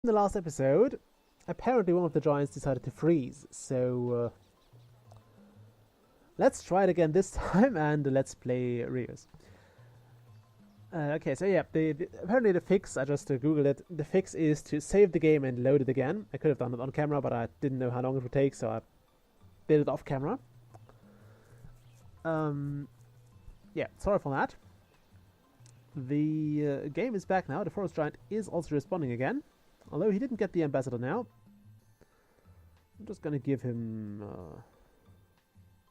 In the last episode, apparently one of the giants decided to freeze, so let's try it again this time and let's play Reus. Okay, so yeah, apparently the fix, I just googled it, the fix is to save the game and load it again. I could have done it on camera, but I didn't know how long it would take, so I did it off camera. Yeah, sorry for that. The game is back now. The forest giant is also responding again, although he didn't get the ambassador now. I'm just gonna give him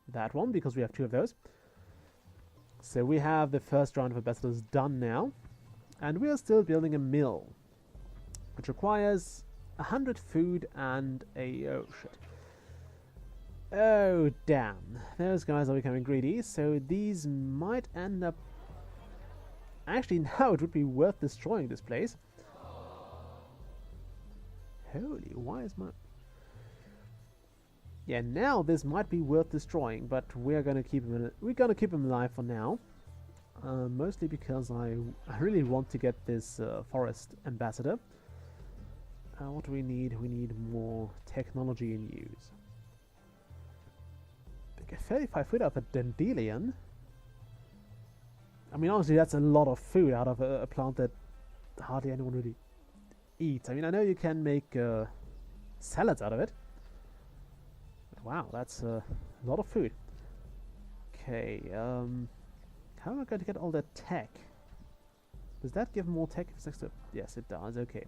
that one because we have two of those. So we have the first round of ambassadors done now, and we are still building a mill, which requires 100 food and a oh damn, those guys are becoming greedy. So these might end up. Actually, now it would be worth destroying this place. Holy, why is my... Yeah, now this might be worth destroying, but we're gonna keep him. We're gonna keep him alive for now, mostly because I really want to get this forest ambassador. What do we need? We need more technology in use. Okay, 35 food out of a dandelion. I mean, honestly, that's a lot of food out of a plant that hardly anyone really eats. I mean, I know you can make salads out of it. Wow, that's a lot of food. Okay, how am I going to get all that tech? Does that give more tech? Yes, it does. Okay.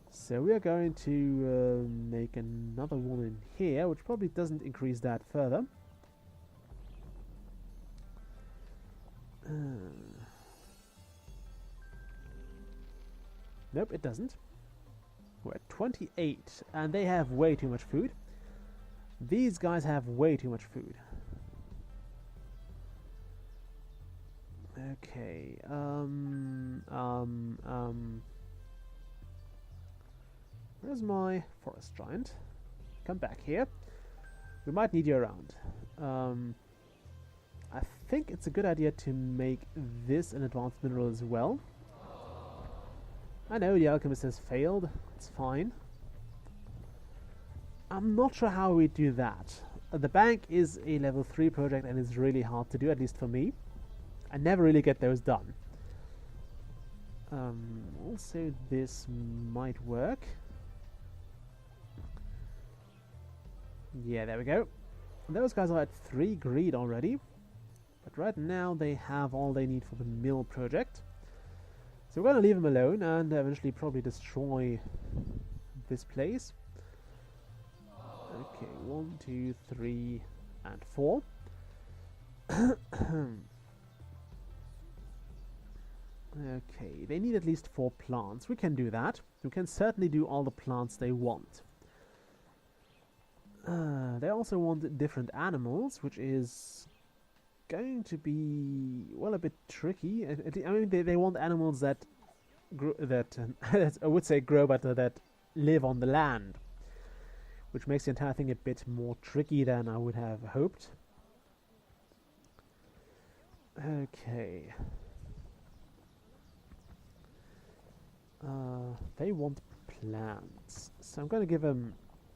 So we are going to make another one in here, which probably doesn't increase that further. Nope, it doesn't. We're at 28, and they have way too much food. These guys have way too much food. Okay, where's my forest giant? Come back here. We might need you around. I think it's a good idea to make this an advanced mineral as well. I know the alchemist has failed. It's fine. I'm not sure how we do that. The bank is a level 3 project and it's really hard to do, at least for me. I never really get those done. Also, this might work. Yeah, there we go. Those guys are at 3 greed already. But right now they have all they need for the mill project. So we're going to leave them alone and eventually probably destroy this place. Okay, 1, 2, 3, and 4. Okay, they need at least 4 plants. We can do that. We can certainly do all the plants they want. They also want different animals, which is going to be, well, a bit tricky. I mean, they want animals that I would say grow, but that live on the land, which makes the entire thing a bit more tricky than I would have hoped. Okay. They want plants, so I'm going to give them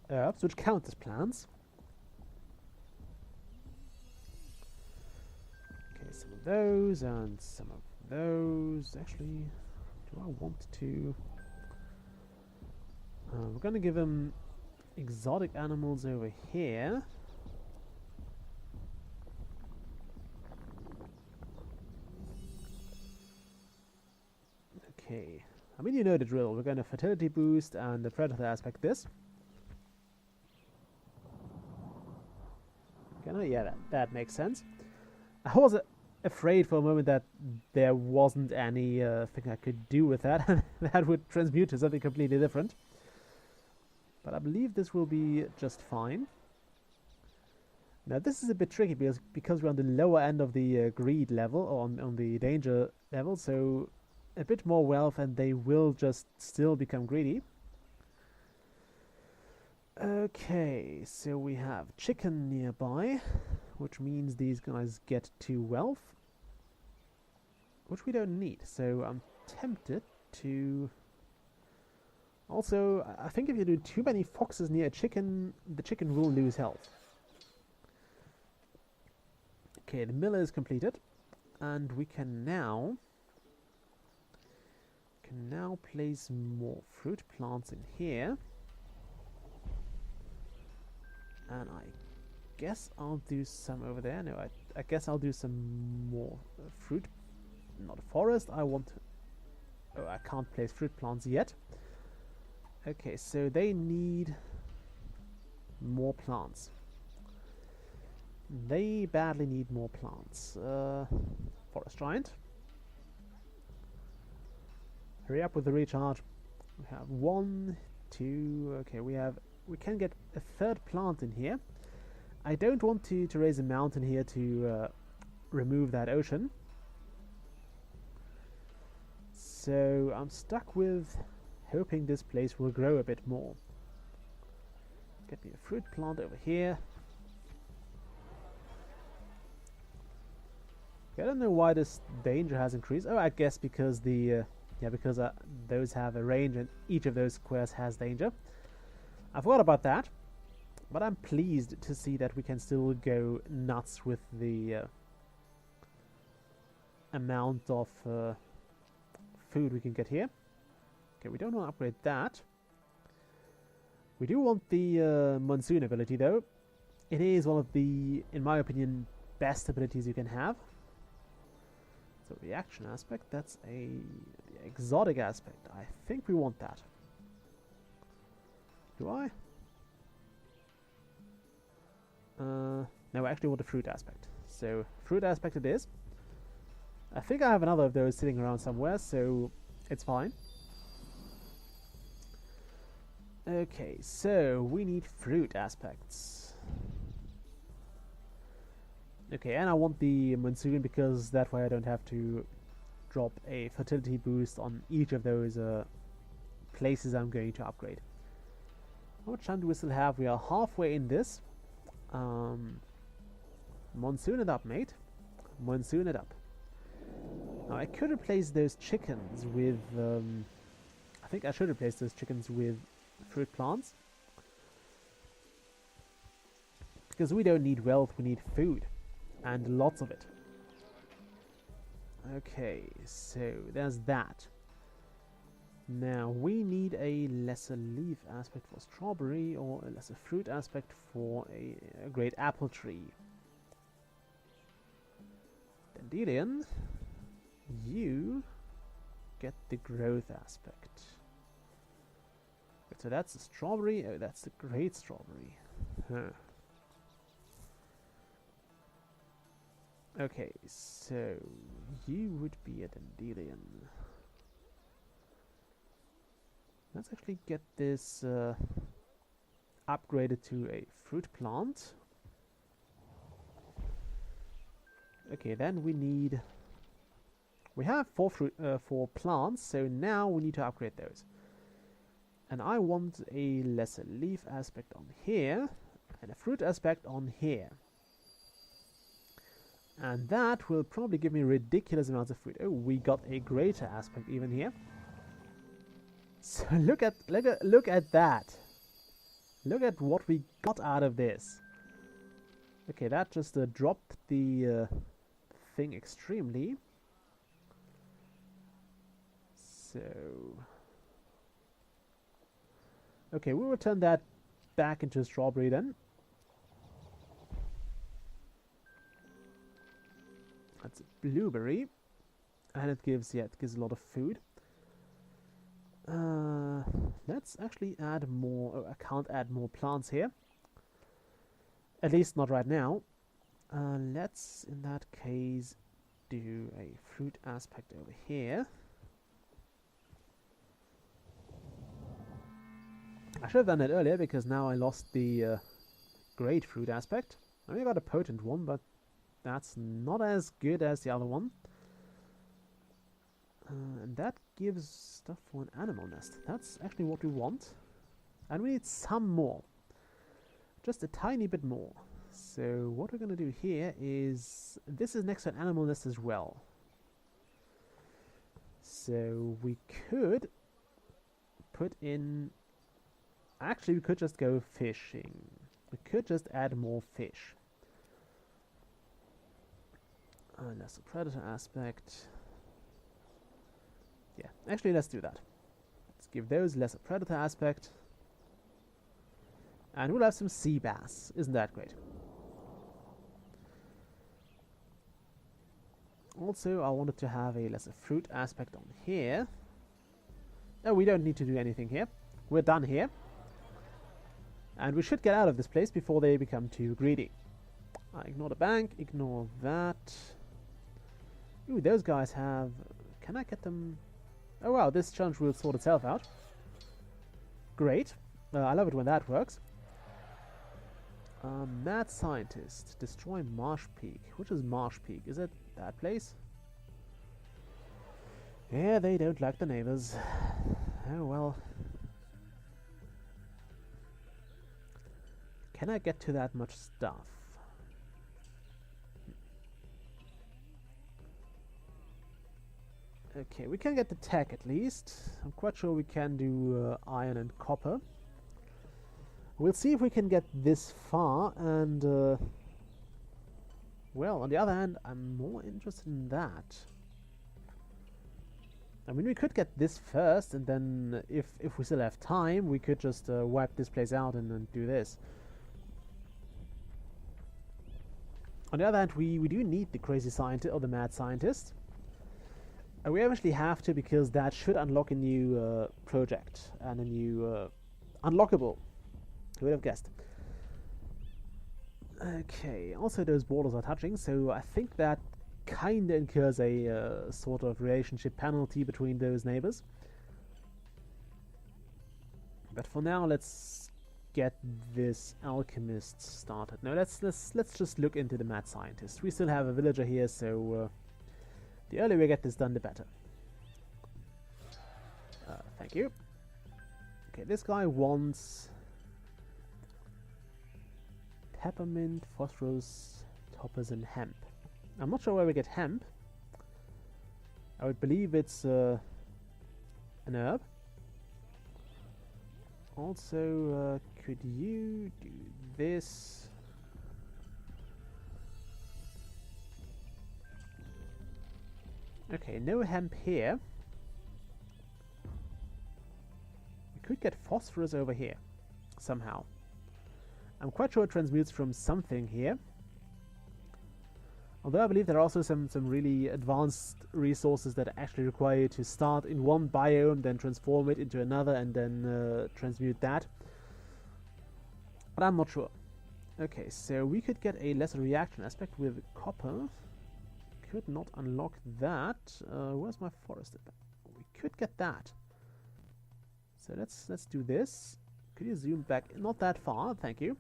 herbs, which count as plants. Okay, some of those and some of those. Actually, do I want to? We're going to give them exotic animals over here. Okay. I mean, you know the drill. We're going to fertility boost and the predator aspect this. Can I? Yeah, that makes sense. I was afraid for a moment that there wasn't any thing I could do with that, and that would transmute to something completely different. But I believe this will be just fine. Now this is a bit tricky because we're on the lower end of the greed level, or on the danger level, so a bit more wealth and they will just still become greedy. Okay, so we have chicken nearby, which means these guys get 2 wealth, which we don't need, so I'm tempted to Also, I think if you do too many foxes near a chicken, the chicken will lose health. Okay, the mill is completed, and we can now place more fruit plants in here. And I guess I'll do some over there. No, I guess I'll do some more fruit. Not a forest. I want... Oh, I can't place fruit plants yet. Okay, so they need more plants. They badly need more plants. Forest giant. Hurry up with the recharge. We have 1, 2... Okay, we can get a third plant in here. I don't want to raise a mountain here to remove that ocean. So I'm stuck with hoping this place will grow a bit more. Get me a fruit plant over here. I don't know why this danger has increased. Oh, I guess because the because those have a range and each of those squares has danger. I forgot about that, but I'm pleased to see that we can still go nuts with the amount of food we can get here. Okay, we don't want to upgrade that. We do want the monsoon ability though. It is one of the, in my opinion, best abilities you can have. So reaction aspect, that's a exotic aspect. I think we want that. Do I? No, I actually want the fruit aspect. So fruit aspect it is. I think I have another of those sitting around somewhere, so it's fine. Okay, so we need fruit aspects. Okay, and I want the monsoon because that way I don't have to drop a fertility boost on each of those places I'm going to upgrade. How much time do we still have? We are halfway in this. Monsoon it up, mate. Monsoon it up. Now I could replace those chickens with... I think I should replace those chickens with fruit plants. Because we don't need wealth, we need food. And lots of it. Okay, so there's that. Now we need a lesser leaf aspect for strawberry or a lesser fruit aspect for a great apple tree. Dandelion, you get the growth aspect. So that's the strawberry. Oh, that's the great strawberry. Huh. Okay, so you would be a dandelion. Let's actually get this upgraded to a fruit plant. Okay, then we have four plants, so now we need to upgrade those. And I want a lesser leaf aspect on here and a fruit aspect on here. And that will probably give me ridiculous amounts of fruit. Oh, we got a greater aspect even here. So look at that. Look at what we got out of this. Okay, that just dropped the thing extremely. So okay, we will turn that back into a strawberry then. That's a blueberry, and it gives a lot of food. Let's actually add more. Oh, I can't add more plants here. At least not right now. Let's, in that case, do a fruit aspect over here. I should have done that earlier because now I lost the great fruit aspect. I only got a potent one, but that's not as good as the other one. And that gives stuff for an animal nest. That's actually what we want. And we need some more. Just a tiny bit more. So what we're going to do here is... This is next to an animal nest as well. So we could put in... Actually, we could just go fishing. We could just add more fish. Lesser predator aspect. Yeah, actually, let's do that. Let's give those lesser predator aspect. And we'll have some sea bass. Isn't that great? Also, I wanted to have a lesser fruit aspect on here. No, we don't need to do anything here. We're done here. And we should get out of this place before they become too greedy. Ignore the bank, ignore that. Ooh, those guys have... Can I get them... Oh wow, this challenge will sort itself out. Great. I love it when that works. Mad Scientist. Destroy Marsh Peak. Which is Marsh Peak? Is it that place? Yeah, they don't like the neighbors. Oh well. Can I get to that much stuff? Okay, we can get the tech at least. I'm quite sure we can do iron and copper. We'll see if we can get this far, and well, on the other hand, I'm more interested in that. I mean, we could get this first, and then if we still have time, we could just wipe this place out and do this. On the other hand, we do need the crazy scientist or the mad scientist. And we eventually have to, because that should unlock a new project and a new unlockable. Who would have guessed? Okay, also those borders are touching, so I think that kinda incurs a sort of relationship penalty between those neighbors. But for now, let's get this alchemist started. No, let's just look into the mad scientist. We still have a villager here, so the earlier we get this done, the better. Thank you. Okay, this guy wants peppermint, phosphorus, toppers, and hemp. I'm not sure where we get hemp. I would believe it's an herb. Also, could you do this? Okay, no hemp here. We could get phosphorus over here, somehow. I'm quite sure it transmutes from something here. Although I believe there are also some really advanced resources that actually require you to start in one biome, then transform it into another, and then transmute that. But I'm not sure. Okay, so we could get a lesser reaction aspect with copper. Could not unlock that. Where's my forest? We could get that. So let's do this. Could you zoom back? Not that far, thank you.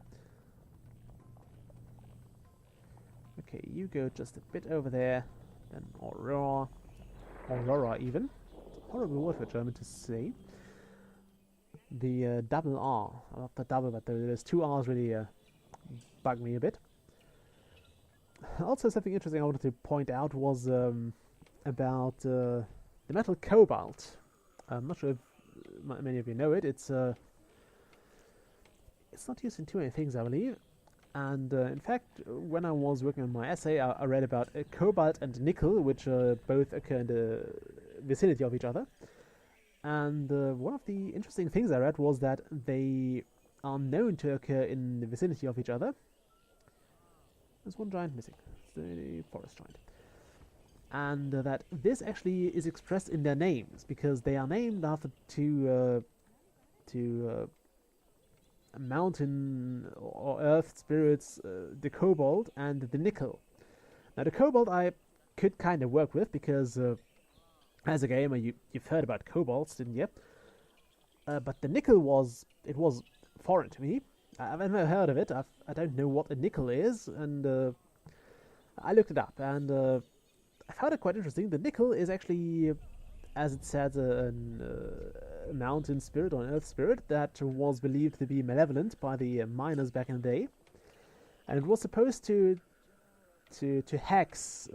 Okay, you go just a bit over there. Then Aurora. Aurora even. It's a horrible word for German to say. The double R. Not the double, but there's two R's really bug me a bit. Also, something interesting I wanted to point out was about the metal cobalt. I'm not sure if many of you know it. It's not used in too many things, I believe. And in fact, when I was working on my essay, I read about cobalt and nickel, which both occur in the vicinity of each other. And one of the interesting things I read was that they are known to occur in the vicinity of each other. There's one giant missing. It's the forest giant. And that this actually is expressed in their names, because they are named after two mountain or earth spirits, the cobalt and the nickel. Now the cobalt I could kind of work with, because as a gamer you've heard about cobalts, didn't you? But the nickel was foreign to me. I've never heard of it. I don't know what a nickel is, and I looked it up, and I found it quite interesting. The nickel is actually, as it says, a mountain spirit or an earth spirit that was believed to be malevolent by the miners back in the day, and it was supposed to hex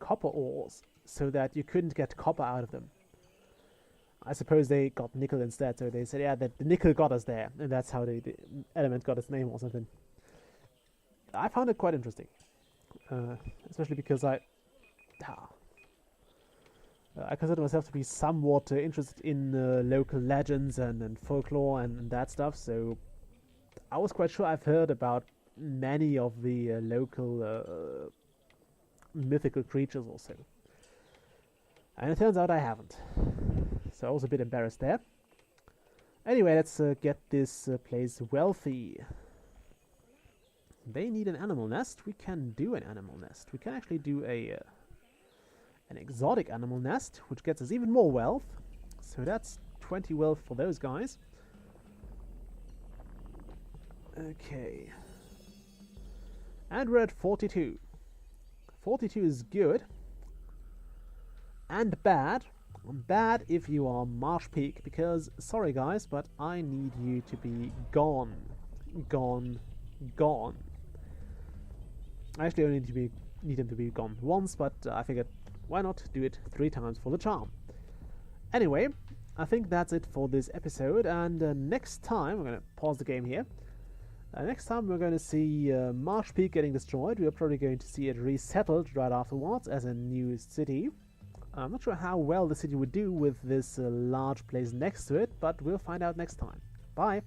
copper ores so that you couldn't get copper out of them. I suppose they got nickel instead, so they said, yeah, the nickel got us there, and that's how the element got its name or something. I found it quite interesting, especially because I consider myself to be somewhat interested in local legends and folklore and that stuff, so I was quite sure I've heard about many of the local mythical creatures also. And it turns out I haven't. So I was a bit embarrassed there. Anyway, let's get this place wealthy. They need an animal nest. We can do an animal nest. We can actually do an exotic animal nest, which gets us even more wealth. So that's 20 wealth for those guys. Okay. And we're at 42. 42 is good. And bad. Bad if you are Marsh Peak, because, sorry guys, but I need you to be gone. Gone. Gone. I actually only need him to be gone once, but I figured, why not do it 3 times for the charm? Anyway, I think that's it for this episode, and next time, we're going to pause the game here. Next time we're going to see Marsh Peak getting destroyed. We're probably going to see it resettled right afterwards as a new city. I'm not sure how well the city would do with this large place next to it, but we'll find out next time. Bye!